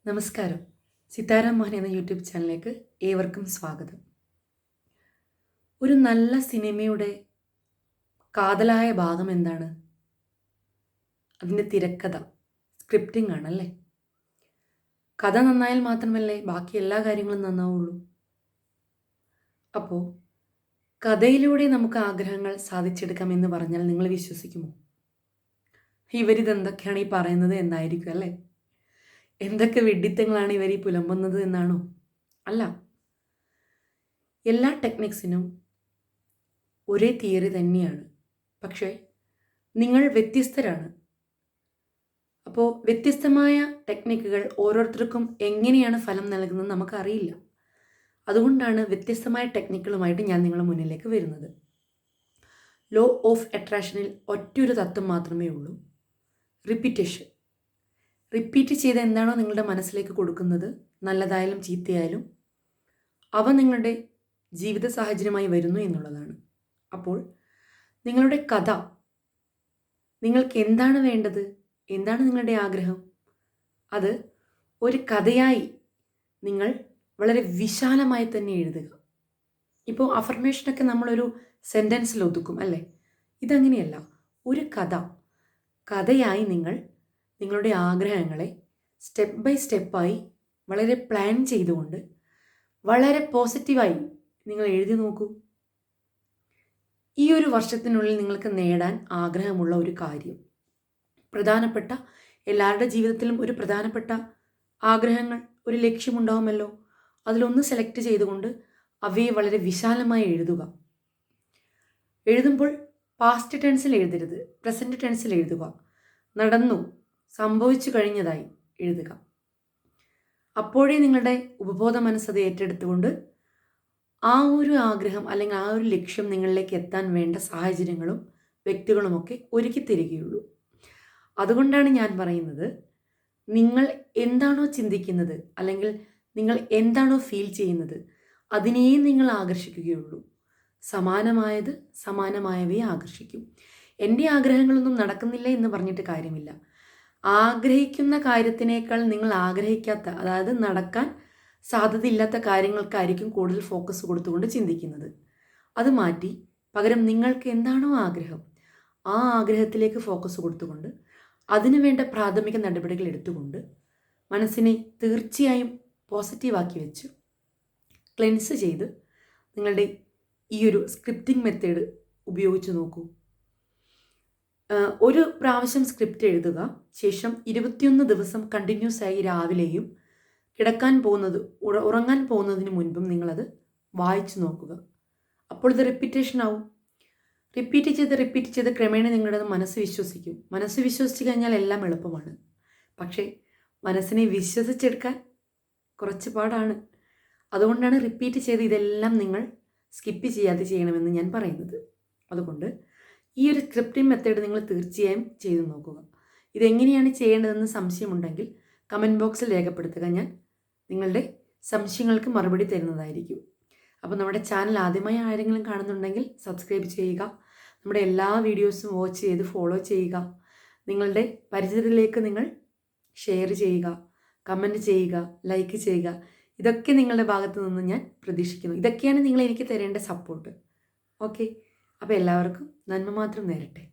നമസ്കാരം. സിതാരാം മോഹൻ എന്ന യൂട്യൂബ് ചാനലിലേക്ക് ഏവർക്കും സ്വാഗതം. ഒരു നല്ല സിനിമയുടെ കാതലായ ഭാഗം എന്താണ്? അതിൻ്റെ തിരക്കഥ, സ്ക്രിപ്റ്റിംഗ് ആണല്ലേ. കഥ നന്നായാൽ മാത്രമല്ലേ ബാക്കി എല്ലാ കാര്യങ്ങളും നന്നാവുള്ളൂ. അപ്പോൾ കഥയിലൂടെ നമുക്ക് ആഗ്രഹങ്ങൾ സാധിച്ചെടുക്കാമെന്ന് പറഞ്ഞാൽ നിങ്ങൾ വിശ്വസിക്കുമോ? ഇവരിതെന്തൊക്കെയാണ് ഈ പറയുന്നത് എന്നായിരിക്കും അല്ലേ? എന്തൊക്കെ വിഡ്ഢിത്തങ്ങളാണ് ഇവർ ഈ പുലമ്പുന്നത് എന്നാണോ? അല്ല. എല്ലാ ടെക്നിക്സിനും ഒരേ തിയറി തന്നെയാണ്. പക്ഷേ നിങ്ങൾ വ്യത്യസ്തരാണ്. അപ്പോൾ വ്യത്യസ്തമായ ടെക്നിക്കുകൾ ഓരോരുത്തർക്കും എങ്ങനെയാണ് ഫലം നൽകുന്നത് നമുക്കറിയില്ല. അതുകൊണ്ടാണ് വ്യത്യസ്തമായ ടെക്നിക്കുകളുമായിട്ട് ഞാൻ നിങ്ങളുടെ മുന്നിലേക്ക് വരുന്നത്. ലോ ഓഫ് അട്രാക്ഷനിൽ ഒറ്റൊരു തത്വം മാത്രമേ ഉള്ളൂ: റിപ്പീറ്റേഷൻ. റിപ്പീറ്റ് ചെയ്ത് എന്താണോ നിങ്ങളുടെ മനസ്സിലേക്ക് കൊടുക്കുന്നത്, നല്ലതായാലും ചീത്തയായാലും, അവ നിങ്ങളുടെ ജീവിത സാഹചര്യമായി വരുന്നു എന്നുള്ളതാണ്. അപ്പോൾ നിങ്ങളുടെ കഥ, നിങ്ങൾക്ക് എന്താണ് വേണ്ടത്, എന്താണ് നിങ്ങളുടെ ആഗ്രഹം, അത് ഒരു കഥയായി നിങ്ങൾ വളരെ വിശാലമായി തന്നെ എഴുതുക. ഇപ്പോൾ അഫർമേഷനൊക്കെ നമ്മളൊരു സെൻറ്റൻസിൽ ഒതുക്കും അല്ലേ? ഇതങ്ങനെയല്ല. ഒരു കഥയായി നിങ്ങൾ നിങ്ങളുടെ ആഗ്രഹങ്ങളെ സ്റ്റെപ്പ് ബൈ സ്റ്റെപ്പായി വളരെ പ്ലാൻ ചെയ്തുകൊണ്ട് വളരെ പോസിറ്റീവായി നിങ്ങൾ എഴുതി നോക്കൂ. ഈ ഒരു വർഷത്തിനുള്ളിൽ നിങ്ങൾക്ക് നേടാൻ ആഗ്രഹമുള്ള ഒരു കാര്യം, പ്രധാനപ്പെട്ട എല്ലാവരുടെ ജീവിതത്തിലും ഒരു പ്രധാനപ്പെട്ട ആഗ്രഹങ്ങൾ, ഒരു ലക്ഷ്യമുണ്ടാവുമല്ലോ. അതിലൊന്ന് സെലക്ട് ചെയ്തുകൊണ്ട് അവയെ വളരെ വിശാലമായി എഴുതുക. എഴുതുമ്പോൾ പാസ്റ്റ് ടെൻസിൽ എഴുതരുത്, പ്രസൻറ്റ് ടെൻസിൽ എഴുതുക. നടന്നു, സംഭവിച്ചു കഴിഞ്ഞതായി എഴുതുക. അപ്പോഴേ നിങ്ങളുടെ ഉപബോധ മനസ്സത് ഏറ്റെടുത്തുകൊണ്ട് ആ ഒരു ആഗ്രഹം അല്ലെങ്കിൽ ആ ഒരു ലക്ഷ്യം നിങ്ങളിലേക്ക് എത്താൻ വേണ്ട സാഹചര്യങ്ങളും വ്യക്തികളുമൊക്കെ ഒരുക്കി തരികയുള്ളൂ. അതുകൊണ്ടാണ് ഞാൻ പറയുന്നത്, നിങ്ങൾ എന്താണോ ചിന്തിക്കുന്നത് അല്ലെങ്കിൽ നിങ്ങൾ എന്താണോ ഫീൽ ചെയ്യുന്നത്, അതിനേ നിങ്ങൾ ആകർഷിക്കുകയുള്ളൂ. സമാനമായത് സമാനമായവയെ ആകർഷിക്കും. എൻ്റെ ആഗ്രഹങ്ങളൊന്നും നടക്കുന്നില്ല എന്ന് പറഞ്ഞിട്ട് കാര്യമില്ല. ആഗ്രഹിക്കുന്ന കാര്യത്തിനേക്കാൾ നിങ്ങൾ ആഗ്രഹിക്കാത്ത, അതായത് നടക്കാൻ സാധ്യതയില്ലാത്ത കാര്യങ്ങൾക്കായിരിക്കും കൂടുതൽ ഫോക്കസ് കൊടുത്തുകൊണ്ട് ചിന്തിക്കുന്നത്. അത് മാറ്റി പകരം നിങ്ങൾക്ക് എന്താണോ ആഗ്രഹം, ആ ആഗ്രഹത്തിലേക്ക് ഫോക്കസ് കൊടുത്തുകൊണ്ട് അതിനു വേണ്ട പ്രാഥമിക നടപടികൾ എടുത്തുകൊണ്ട് മനസ്സിനെ തീർച്ചയായും പോസിറ്റീവാക്കി വെച്ച് ക്ലെൻസ് ചെയ്ത് നിങ്ങളുടെ ഈ ഒരു സ്ക്രിപ്റ്റിംഗ് മെത്തേഡ് ഉപയോഗിച്ച് നോക്കൂ. ഒരു പ്രാവശ്യം സ്ക്രിപ്റ്റ് എഴുതുക. ശേഷം 21 ദിവസം കണ്ടിന്യൂസ് ആയി രാവിലെയും ഉറങ്ങാൻ പോകുന്നതിന് മുൻപും നിങ്ങളത് വായിച്ചു നോക്കുക. അപ്പോൾ ഇത് റിപ്പീറ്റേഷൻ ആവും. റിപ്പീറ്റ് ചെയ്ത് ക്രമേണ നിങ്ങളുടെ മനസ്സ് വിശ്വസിക്കും. മനസ്സ് വിശ്വസിച്ച് കഴിഞ്ഞാൽ എല്ലാം എളുപ്പമാണ്. പക്ഷേ മനസ്സിനെ വിശ്വസിച്ചെടുക്കാൻ കുറച്ച് പാടാണ്. അതുകൊണ്ടാണ് റിപ്പീറ്റ് ചെയ്ത് ഇതെല്ലാം നിങ്ങൾ സ്കിപ്പ് ചെയ്യാതെ ചെയ്യണമെന്ന് ഞാൻ പറയുന്നത്. അതുകൊണ്ട് ഈ ഒരു സ്ക്രിപ്റ്റിംഗ് മെത്തേഡ് നിങ്ങൾ തീർച്ചയായും ചെയ്തു നോക്കുക. ഇതെങ്ങനെയാണ് ചെയ്യേണ്ടതെന്ന് സംശയമുണ്ടെങ്കിൽ കമൻറ്റ് ബോക്സിൽ രേഖപ്പെടുത്തുക. ഞാൻ നിങ്ങളുടെ സംശയങ്ങൾക്ക് മറുപടി തരുന്നതായിരിക്കും. അപ്പോൾ നമ്മുടെ ചാനൽ ആദ്യമായി ആരെങ്കിലും കാണുന്നുണ്ടെങ്കിൽ സബ്സ്ക്രൈബ് ചെയ്യുക. നമ്മുടെ എല്ലാ വീഡിയോസും വാച്ച് ചെയ്ത് ഫോളോ ചെയ്യുക. നിങ്ങളുടെ പരിചയത്തിലേക്ക് നിങ്ങൾ ഷെയർ ചെയ്യുക, കമൻറ്റ് ചെയ്യുക, ലൈക്ക് ചെയ്യുക. ഇതൊക്കെ നിങ്ങളുടെ ഭാഗത്തു നിന്ന് ഞാൻ പ്രതീക്ഷിക്കുന്നു. ഇതൊക്കെയാണ് നിങ്ങൾ എനിക്ക് തരേണ്ട സപ്പോർട്ട്. ഓക്കെ, അപ്പോൾ എല്ലാവർക്കും നന്മ മാത്രം നേരട്ടെ.